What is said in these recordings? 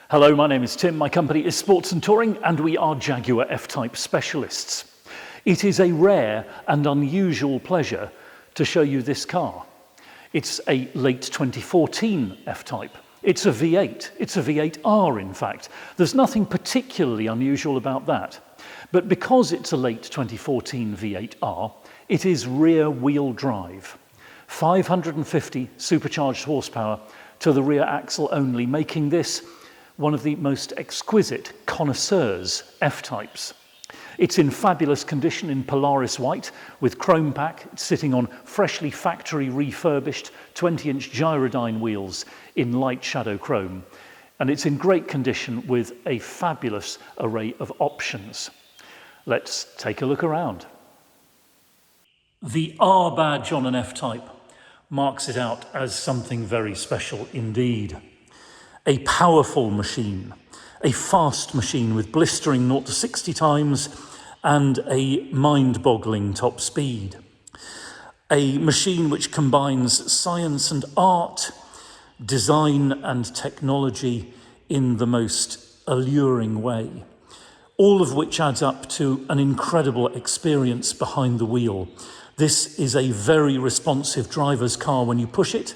Hello, my name is Tim, my company is Sports and Touring, and we are Jaguar F-Type specialists. It is a rare and unusual pleasure to show you this car. It's a late 2014 F-Type. It's a V8, it's a V8R in fact. There's nothing particularly unusual about that. But because it's a late 2014 V8R, it is rear wheel drive. 550 supercharged horsepower to the rear axle only, making this one of the most exquisite connoisseurs F-Types. It's in fabulous condition in Polaris white with chrome pack. It's sitting on freshly factory refurbished 20-inch Gyrodyne wheels in light shadow chrome. And it's in great condition with a fabulous array of options. Let's take a look around. The R badge on an F-Type marks it out as something very special indeed. A powerful machine, a fast machine with blistering 0 to 60 times and a mind-boggling top speed. A machine which combines science and art, design and technology in the most alluring way, all of which adds up to an incredible experience behind the wheel. This is a very responsive driver's car when you push it.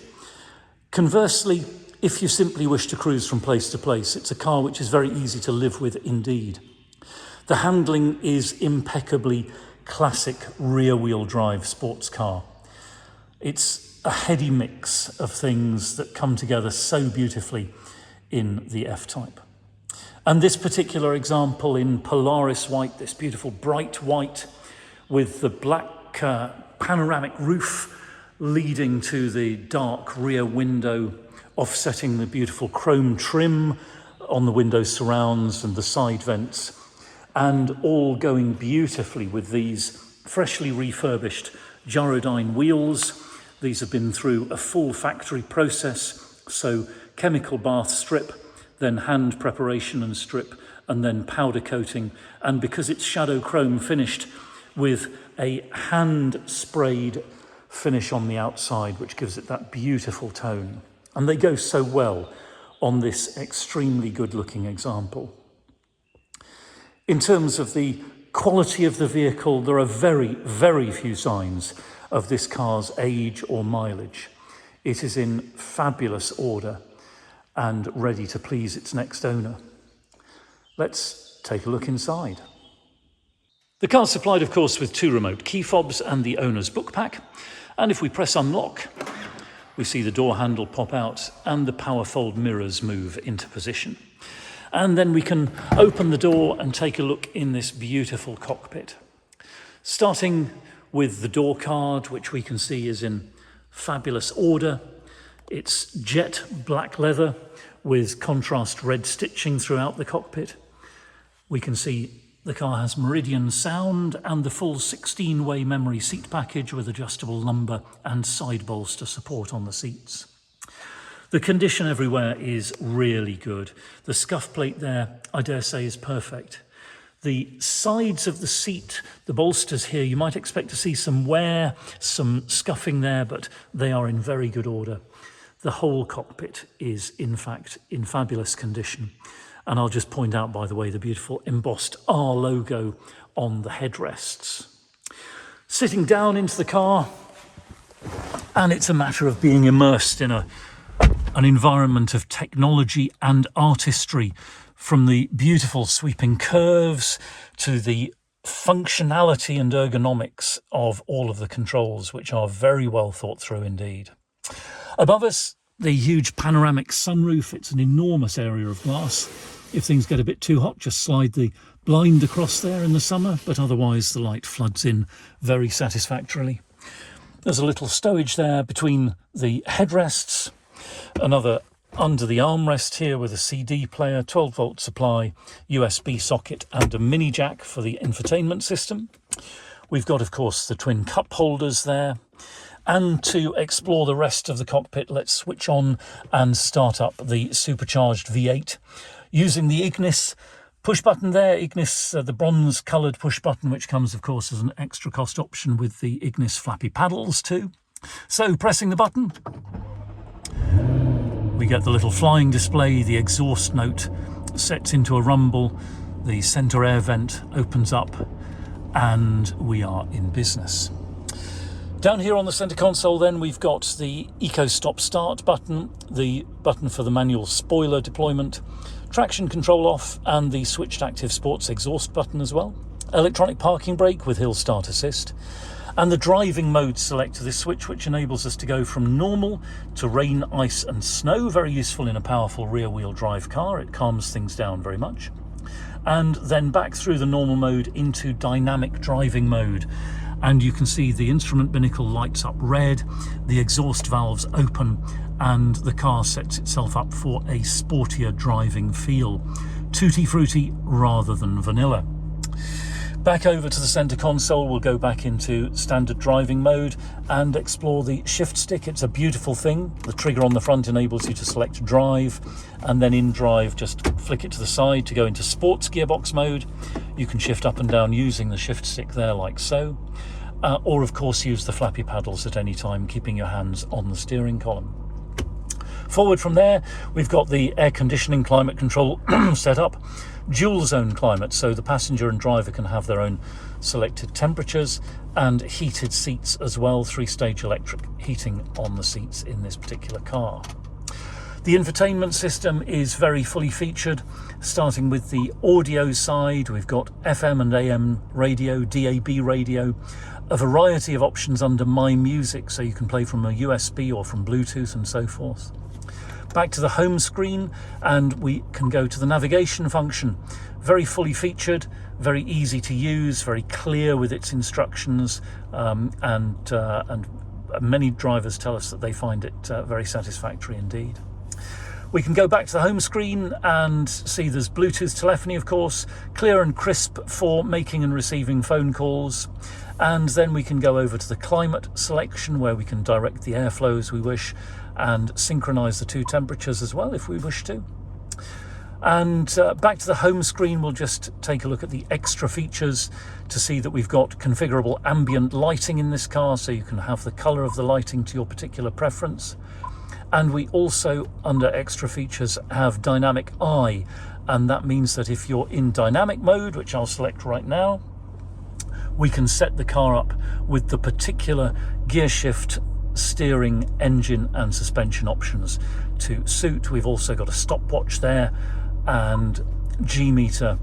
Conversely, if you simply wish to cruise from place to place, it's a car which is very easy to live with indeed. The handling is impeccably classic rear-wheel drive sports car. It's a heady mix of things that come together so beautifully in the F-Type. And this particular example in Polaris white, this beautiful bright white with the black panoramic roof leading to the dark rear window, offsetting the beautiful chrome trim on the window surrounds and the side vents, and all going beautifully with these freshly refurbished Gyrodyne wheels. These have been through a full factory process, so chemical bath strip, then hand preparation and strip, and then powder coating. And because it's shadow chrome finished with a hand sprayed finish on the outside, which gives it that beautiful tone. And they go so well on this extremely good looking example. In terms of the quality of the vehicle, there are very, very few signs of this car's age or mileage. It is in fabulous order and ready to please its next owner. Let's take a look inside. The car's supplied, of course, with 2 remote key fobs and the owner's book pack. And if we press unlock, we see the door handle pop out and the power fold mirrors move into position. And then we can open the door and take a look in this beautiful cockpit. Starting with the door card, which we can see is in fabulous order. It's jet black leather with contrast red stitching throughout the cockpit. We can see the car has Meridian sound and the full 16-way memory seat package with adjustable lumbar and side bolster support on the seats. The condition everywhere is really good. The scuff plate there, I dare say, is perfect. The sides of the seat, the bolsters here, you might expect to see some wear, some scuffing there, but they are in very good order. The whole cockpit is, in fact, in fabulous condition. And I'll just point out, by the way, the beautiful embossed R logo on the headrests. Sitting down into the car, and it's a matter of being immersed in an environment of technology and artistry, from the beautiful sweeping curves to the functionality and ergonomics of all of the controls, which are very well thought through indeed. Above us, the huge panoramic sunroof. It's an enormous area of glass. If things get a bit too hot, just slide the blind across there in the summer, but otherwise the light floods in very satisfactorily. There's a little stowage there between the headrests, another under the armrest here with a CD player, 12-volt supply, USB socket and a mini jack for the infotainment system. We've got, of course, the twin cup holders there. And to explore the rest of the cockpit, let's switch on and start up the supercharged V8 using the Ignis push button there. Ignis, the bronze coloured push button, which comes, of course, as an extra cost option with the Ignis flappy paddles too. So pressing the button, We get the little flying display, the exhaust note sets into a rumble, the centre air vent opens up, and we are in business. Down here on the centre console then we've got the Eco Stop Start button, the button for the manual spoiler deployment, traction control off, and the switched active sports exhaust button as well. Electronic parking brake with hill start assist, and the driving mode selector, this switch which enables us to go from normal to rain, ice and snow, very useful in a powerful rear wheel drive car, it calms things down very much. And then back through the normal mode into dynamic driving mode. And you can see the instrument binnacle lights up red, the exhaust valves open, and the car sets itself up for a sportier driving feel. Tutti frutti rather than vanilla. Back over to the centre console, we'll go back into standard driving mode and explore the shift stick. It's a beautiful thing. The trigger on the front enables you to select drive, and then in drive just flick it to the side to go into sports gearbox mode. You can shift up and down using the shift stick there like so, or of course use the flappy paddles at any time, keeping your hands on the steering column. Forward from there, we've got the air conditioning climate control set up, dual zone climate, so the passenger and driver can have their own selected temperatures, and heated seats as well, 3-stage electric heating on the seats in this particular car. The infotainment system is very fully featured, starting with the audio side. We've got FM and AM radio, DAB radio, a variety of options under My Music, so you can play from a USB or from Bluetooth and so forth. Back to the home screen, and we can go to the navigation function. Very fully featured, very easy to use, very clear with its instructions, and many drivers tell us that they find it very satisfactory indeed. We can go back to the home screen and see there's Bluetooth telephony, of course, clear and crisp for making and receiving phone calls. And then we can go over to the climate selection, where we can direct the airflow as we wish and synchronize the two temperatures as well if we wish to. And back to the home screen, we'll just take a look at the extra features to see that we've got configurable ambient lighting in this car, so you can have the color of the lighting to your particular preference. And we also, under extra features, have dynamic eye, and that means that if you're in dynamic mode, which I'll select right now, we can set the car up with the particular gear shift, steering, engine and suspension options to suit. We've also got a stopwatch there, and G-meter,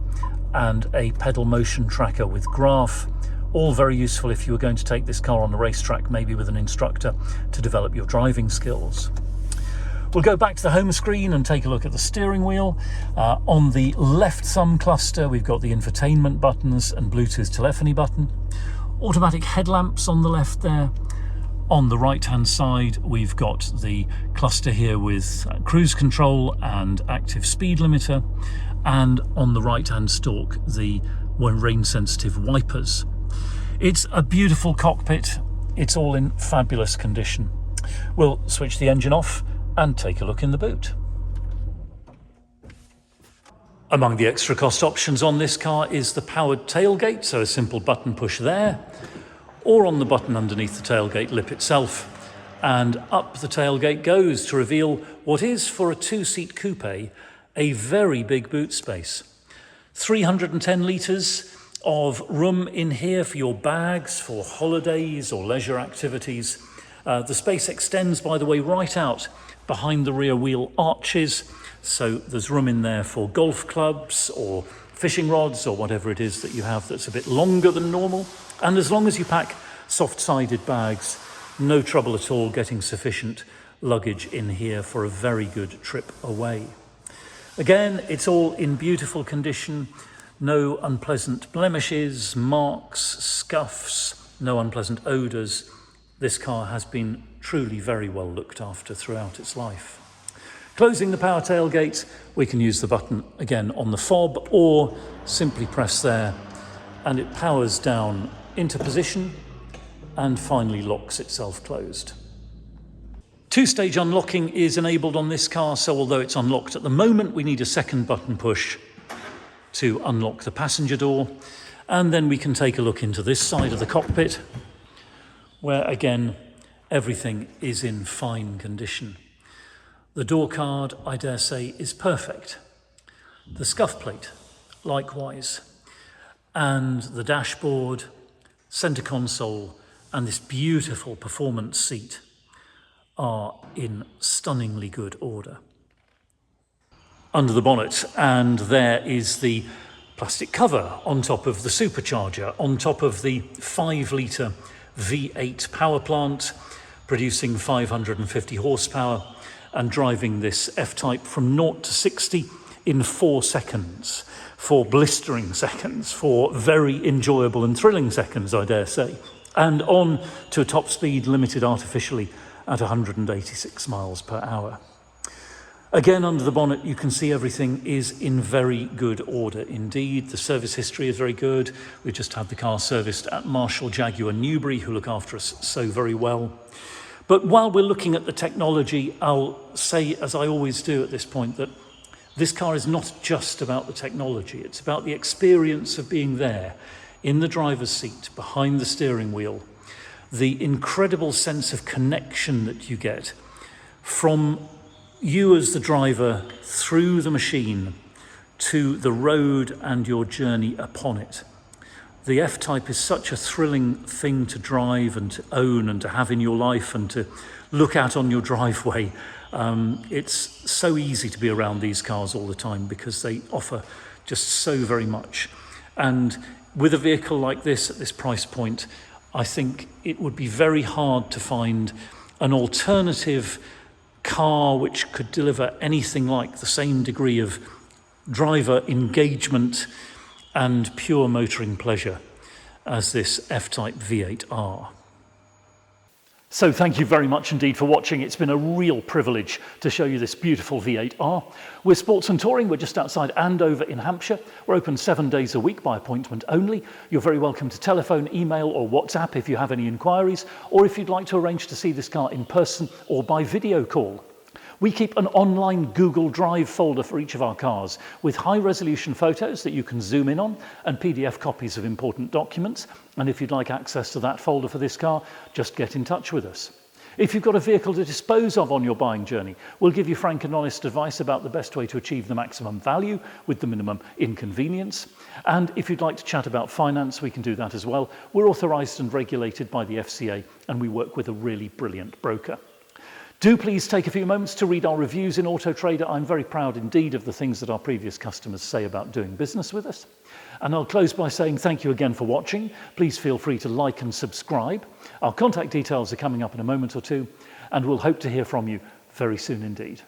and a pedal motion tracker with graph. All very useful if you were going to take this car on the racetrack, maybe with an instructor, to develop your driving skills. We'll go back to the home screen and take a look at the steering wheel. On the left thumb cluster, we've got the infotainment buttons and Bluetooth telephony button. Automatic headlamps on the left there. On the right hand side, we've got the cluster here with cruise control and active speed limiter. And on the right hand stalk, the rain sensitive wipers. It's a beautiful cockpit. It's all in fabulous condition. We'll switch the engine off and take a look in the boot. Among the extra cost options on this car is the powered tailgate, so a simple button push there, or on the button underneath the tailgate lip itself, and up the tailgate goes to reveal what is, for a 2-seat coupe, a very big boot space. 310 litres of room in here for your bags, for holidays or leisure activities. The space extends, by the way, right out behind the rear wheel arches, so there's room in there for golf clubs or fishing rods or whatever it is that you have that's a bit longer than normal. And as long as you pack soft-sided bags, no trouble at all getting sufficient luggage in here for a very good trip away. Again, it's all in beautiful condition, no unpleasant blemishes, marks, scuffs, no unpleasant odours. This car has been truly very well looked after throughout its life. Closing the power tailgate, we can use the button again on the fob, or simply press there and it powers down into position and finally locks itself closed. 2-stage unlocking is enabled on this car, so although it's unlocked at the moment, we need a second button push to unlock the passenger door. And then we can take a look into this side of the cockpit, where again everything is in fine condition. The door card, I dare say, is perfect. The scuff plate, likewise. And the dashboard, centre console, and this beautiful performance seat are in stunningly good order. Under the bonnet, and there is the plastic cover on top of the supercharger, on top of the 5-litre V8 power plant, producing 550 horsepower and driving this F-Type from 0 to 60 in 4 seconds, 4 blistering seconds, 4 very enjoyable and thrilling seconds, I dare say, and on to a top speed limited artificially at 186 miles per hour. Again, under the bonnet, you can see everything is in very good order indeed. The service history is very good. We just had the car serviced at Marshall Jaguar Newbury, who look after us so very well. But while we're looking at the technology, I'll say, as I always do at this point, that this car is not just about the technology. It's about the experience of being there in the driver's seat, behind the steering wheel, the incredible sense of connection that you get from you as the driver through the machine to the road and your journey upon it. The F-Type is such a thrilling thing to drive and to own and to have in your life and to look at on your driveway. It's so easy to be around these cars all the time because they offer just so very much. And with a vehicle like this at this price point, I think it would be very hard to find an alternative car which could deliver anything like the same degree of driver engagement and pure motoring pleasure as this F-Type V8R. So thank you very much indeed for watching. It's been a real privilege to show you this beautiful V8R. We're Sports and Touring. We're just outside Andover in Hampshire. We're open 7 days a week by appointment only. You're very welcome to telephone, email or WhatsApp if you have any inquiries, or if you'd like to arrange to see this car in person or by video call. We keep an online Google Drive folder for each of our cars with high-resolution photos that you can zoom in on and PDF copies of important documents. And if you'd like access to that folder for this car, just get in touch with us. If you've got a vehicle to dispose of on your buying journey, we'll give you frank and honest advice about the best way to achieve the maximum value with the minimum inconvenience. And if you'd like to chat about finance, we can do that as well. We're authorised and regulated by the FCA, and we work with a really brilliant broker. Do please take a few moments to read our reviews in Auto Trader. I'm very proud indeed of the things that our previous customers say about doing business with us. And I'll close by saying thank you again for watching. Please feel free to like and subscribe. Our contact details are coming up in a moment or two, and we'll hope to hear from you very soon indeed.